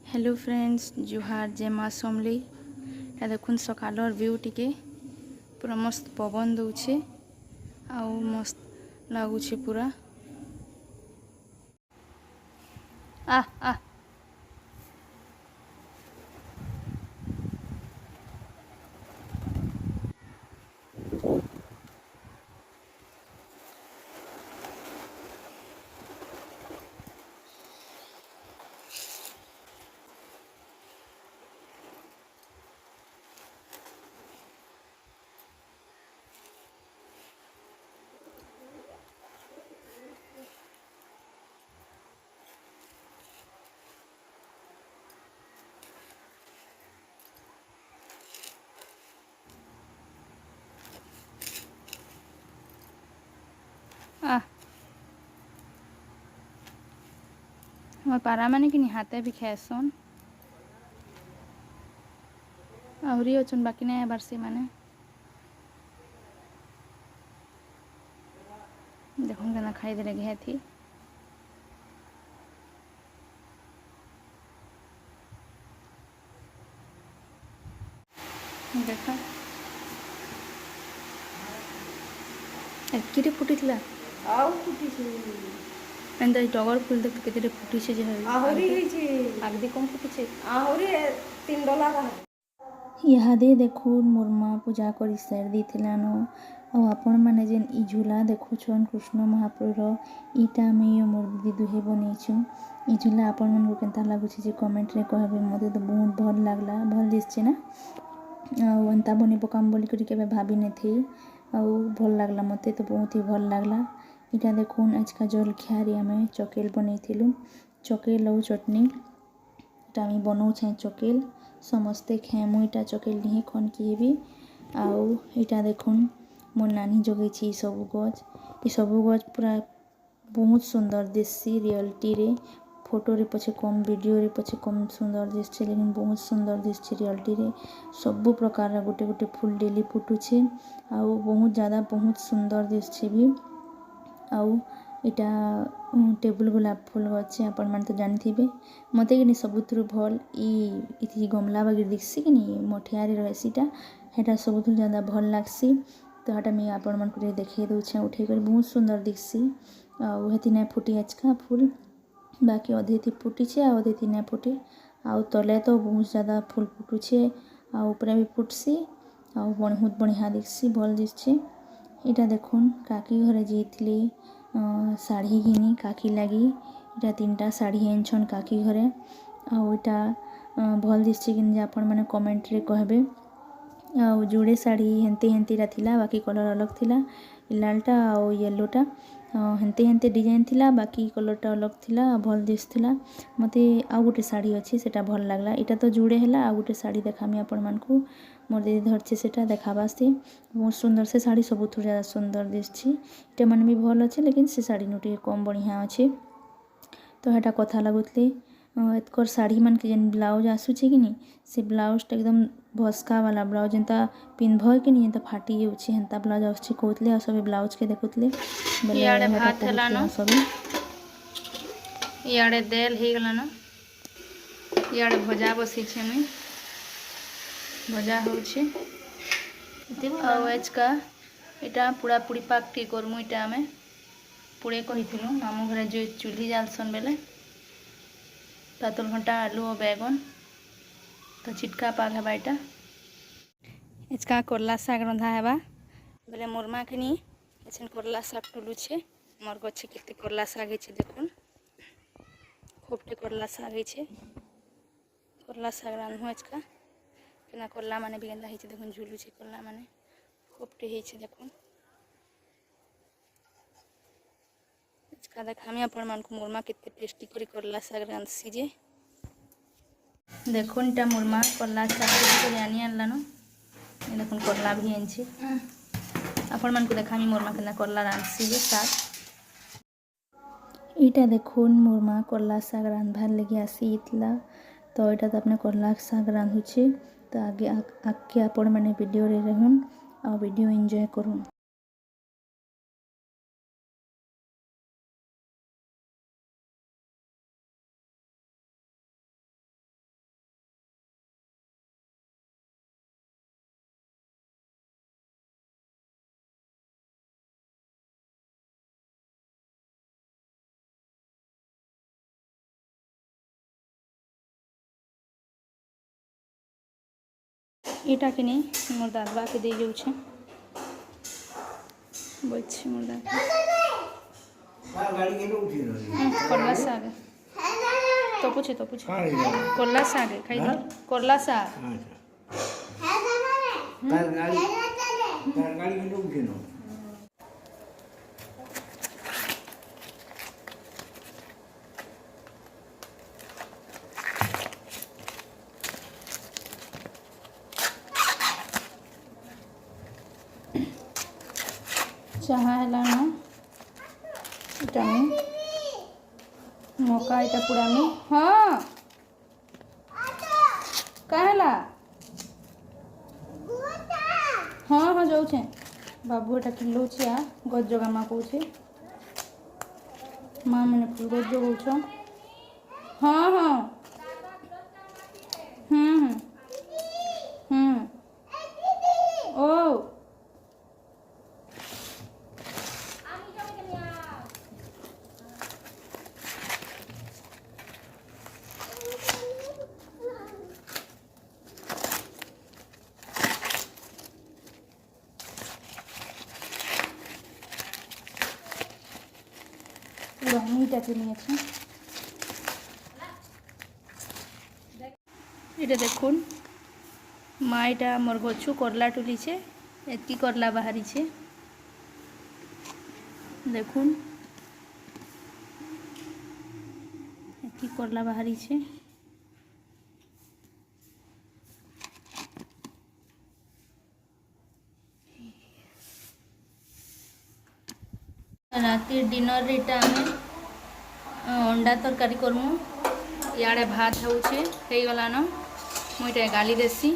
Hello friends जुहार जय माँ समली देखुन सकालर व्यू टिके पूरा मस्त पवन दौचे आउ मस्त लगुचे पूरा आ आ आ हमार पारा माने कि हाथे भी खाएसन आहरी अछन बाकी नहीं बार से माने देखुन केना खाई देले घे थी देखा किरे फुटिला आउ फुटिছে एंदा टगर फूल देख केते फुटिছে जे आहरी ହେଇଛି आगदी कम फुटिছে आहरी $3 इहादे देखुन मोर माँ पूजा करी सार देथिलान ଆଉ ଆପଣମାନେ ଯେନ୍ ଇ ଝୁଲା ଦେଖୁଛନ୍ କୃଷ୍ଣ ମହାପ୍ରଭୁର ଇଟା ଆମେ ମୋର୍ ଦିଦି ଦୁହେଁ ବନେଇଛୁ ଇ ଝୁଲା ଆପଣମାନଙ୍କୁ କେନ୍ତା ଲାଗୁଛି ଯେ କମେଣ୍ଟରେ କହିବେ ମୋତେ ତ ବହୁତ ଭଲ ଲାଗଲା ଭଲ ଦିଶଛି ନା ଆଉ ଏନ୍ତା ବନେଇ ପକାମ ବୋଲିକରି କେବେ ଭାବି ନେଇଥି ଆଉ ଭଲ ଲାଗଲା ମୋତେ ତ ବହୁତ ହି ଭଲ ଲାଗଲା ଇଟା ଦେଖୁନ୍ ଆଜକା ଜଳଖିଆରେ ଆମେ ଚକେଲ ବନେଇଥିଲୁ ଚକେଲ ଆଉ ଚଟନି इटा আমি बनाऊे चकेल समस्ते खेमु इटा चकेल नहीं खनकी हेबी आउ इटा देखुन मोर नानी जगेछि सबु गज पूरा बहुत सुंदर दिससी रियलिटी रे फोटो रे पछे कम वीडियो रे पछे कम सुंदर दिसছে लेकिन बहुत सुंदर दिसছে रियलिटी रे सबु प्रकार गोटे गोटे फूल डेली फुटुछे आउ बहुत ज़्यादा बहुत सुंदर दिसছে भी आउ इटा टेबुल गुलाब फूल अच्छे आपण मैंने तो जानी मत कि सबुथु भल इथि गमला बागे दिखसी कि मठियारे रहीसीटा हेटा सबुथु ज़्यादा भल लगसी तो हेटा मुझे आपण मन को देखे दूचे उठे कर बहुत सुंदर दिखसी आती ना फुटी आजका फूल बाकी अधे थी फुटीचे अधे थी ना फुटे आउ तले तो बहुत ज़्यादा फूल फुटुछे ऊपर भी फुटसी आउ बहुत बढ़िया दिखसी भल दिसছে इटा देखुन काकी घरे जाइए शाढ़ी घिनी काकी लगी इटा 3टा शाढ़ी आनछन काकी घरे आउटा भल दिसছে कि आपण मैंने कमेंट रे कहबे आउ जोड़े शाढ़ी हेंते हेंतीटा थिला बाकी कलर अलग थिला लालटा आउ येलोटा हेंते हेंते डिजाइन थिला बाकी कलरटा अलग थिला भल दिसथिला मते आउ गोटे शाढ़ी अच्छी सेटा भल लागला इटा तो जोड़े हैला आउ गोटे शाढ़ी देखामी आपण मानकू मोर दीदी धरछे सेटा देखाबासे बहुत सुंदर से शाढ़ी सबुथु ज़्यादा सुंदर दिसछि इटा मन भी भल अच्छे लेकिन से शाढ़ी नुटे कम बढ़िया अच्छे तो हेटा कथा लगुतले एतकर शाढ़ी मन के जेन ब्लाउज आसुचे कि नहीं से ब्लाउजटा एकदम भस्का वाला ब्लाउज जेनता पिंधब कि नहीं जेनता फाटी जाऊँगी हेन्ता ब्लाउज आसुचे कहते और सब ब्लाउज के देखुतले इयाड़े भात हेलान सब इयाड़े देल हो गलान इयाड़े भजा बसीछे मुई भजा होउछे आजका इटा पुड़ा पुड़ी पाक टी करमु इटा आमे पुड़े कहीथिलु मामू घरे जो चूल्ही जालसन बेले पातल घंटा आलू और बैगन तो चिटका पाग हेबा इटा इचका करला साग रंधा हेबा बेले मोर माँ के नहीं एछन करला साग टुलु छे मोर गछे केते करला साग छे देखुन खूबटे करला साग छे करला साग रांधु आजका केना करला माने भी केनता हेछे देखुन झुलु छे करला माने खूबटे हेछे देखुन आजका देखामी आपण मानकु मोर माँ केते टेस्टी करी करला साग रांधसी जे देखुन इटा मोर माँ करला साग आनी आनलानो देखुन करला भी आनछे आपण मानकु देखामी मोर माँ केना करला रांधसी जे साग इटा देखुन मोर माँ करला साग रांधबार लगे आसी इतला तो इटा तो अपने करला साग रांधुचे तो आगे आपण मैंने वीडियो रे रहून आ वीडियो एंजॉय करूँ। इटा कि नहीं मोर दादबा के दे जाऊे बच्चे मोर दादा करला साग तो पूछे करला साग खाई करला साग चाहा है इटा में मौका इटा पूरा में हाँ कहला हाँ हाँ जाऊे बाबू एटा खिलौचे आ गज जगा माँ कौचे माँ मैंने फुल गज जगौछ हाँ हाँ ओ মিটাকে নিয়েছি এটা দেখুন মা এটা আমার গছু করলা তুলিছে এতকি করলা বাহারিছে দেখুন এতকি করলা বাহারিছে रातिर डिनर रेटा आमे अंडा तरकारी करमु इे भात होगलान मुझे गाली देसी